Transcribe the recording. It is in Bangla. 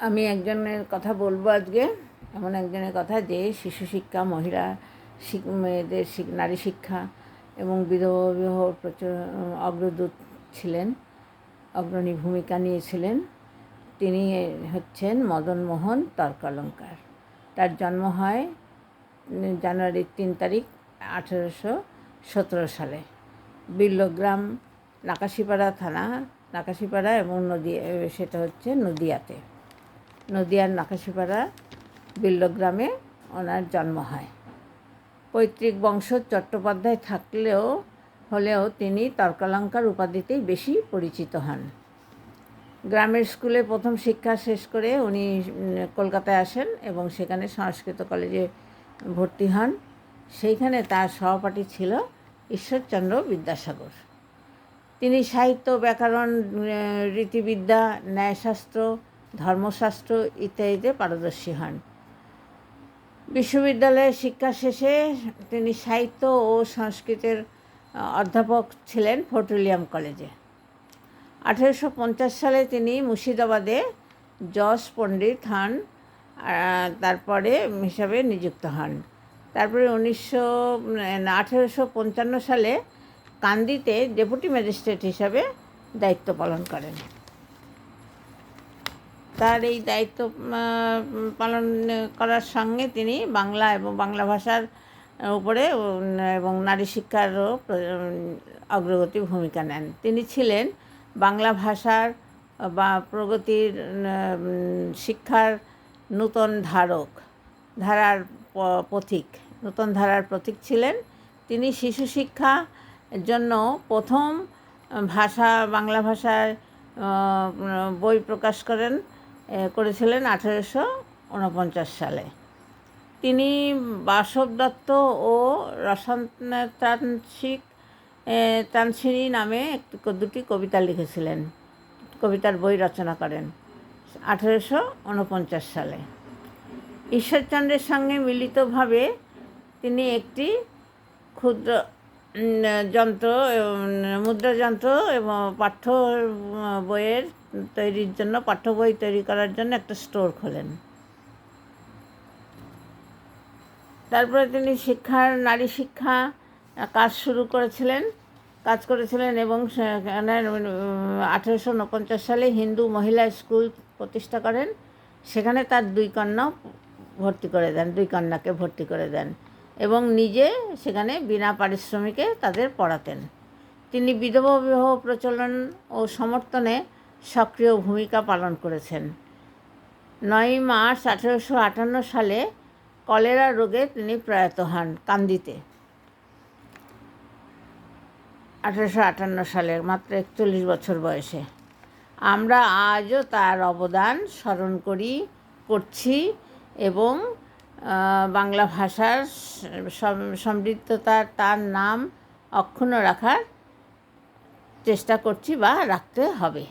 আমি একজনের কথা বলবো আজকে, এমন একজনের কথা যে শিশু শিক্ষা, মহিলা মেয়েদের নারী শিক্ষা এবং বিধবা বিবাহ অগ্রদূত ছিলেন, অগ্রণী ভূমিকা নিয়েছিলেন। তিনি হচ্ছেন মদন মোহন তর্কালঙ্কার। তার জন্ম হয় জানুয়ারির 3 তারিখ 1817 সালে। বিল্লগ্রাম, নাকাশিপাড়া থানা, নাকাশিপাড়া এবং সেটা হচ্ছে নদিয়াতে। নদিয়ার নাকাশিপাড়া বিল্লগ্রামে ওনার জন্ম হয়। পৈতৃক বংশ চট্টোপাধ্যায় হলেও তিনি তর্কালঙ্কার উপাধিতেই বেশি পরিচিত হন। গ্রামের স্কুলে প্রথম শিক্ষা শেষ করে উনি কলকাতায় আসেন এবং সেখানে সংস্কৃত কলেজে ভর্তি হন। সেইখানে তার সহপাঠী ছিল ঈশ্বরচন্দ্র বিদ্যাসাগর। তিনি সাহিত্য, ব্যাকরণ, রীতিবিদ্যা, ন্যায়শাস্ত্র, ধর্মশাস্ত্র ইত্যাদিতে পারদর্শী হন। বিশ্ববিদ্যালয়ের শিক্ষা শেষে তিনি সাহিত্য ও সংস্কৃতের অধ্যাপক ছিলেন ফোর্ট উইলিয়াম কলেজে। 1850 সালে তিনি মুর্শিদাবাদে যশ পণ্ডিত হন, তারপরে হিসাবে নিযুক্ত হন। তারপরে 1855 সালে কান্দিতে ডেপুটি ম্যাজিস্ট্রেট হিসাবে দায়িত্ব পালন করেন। তার এই দায়িত্ব পালন করার সঙ্গে তিনি বাংলা এবং বাংলা ভাষার উপরে এবং নারী শিক্ষারও অগ্রগতি ভূমিকা নেন। তিনি ছিলেন বাংলা ভাষার বা প্রগতির শিক্ষার নূতন ধারার পথিক ছিলেন। তিনি শিশু শিক্ষার জন্য প্রথম বাংলা ভাষায় বই প্রকাশ করেছিলেন 1849 সালে। তিনি বাসব দত্ত ও রসায়নতান্ত্রিক নামে দুটি কবিতা লিখেছিলেন, কবিতার বই রচনা করেন 1849 সালে। ঈশ্বরচন্দ্রের সঙ্গে মিলিতভাবে তিনি একটি ক্ষুদ্র মুদ্রা যন্ত্র এবং পাঠ্য বই তৈরি করার জন্য একটা স্টোর খোলেন। তারপরে তিনি নারী শিক্ষা কাজ করেছিলেন এবং সেখানে 1849 সালে হিন্দু মহিলা স্কুল প্রতিষ্ঠা করেন। সেখানে তার দুই কন্যাকে ভর্তি করে দেন এবং নিজে সেখানে বিনা পারিশ্রমিকে তাদের পড়াতেন। তিনি বিধবা বিবাহ প্রচলন ও সমর্থনে সক্রিয় ভূমিকা পালন করেছেন। 9 মার্চ 1858 সালে কলেরা রোগে তিনি প্রয়াত হন কান্দিতে। 1858 সালে, মাত্র 41 বছর বয়সে। আমরা আজও তার অবদান স্মরণ করছি এবং বাংলা ভাষার সমৃদ্ধতার তার নাম অক্ষুণ্ণ রাখার চেষ্টা করছি বা রাখতে হবে।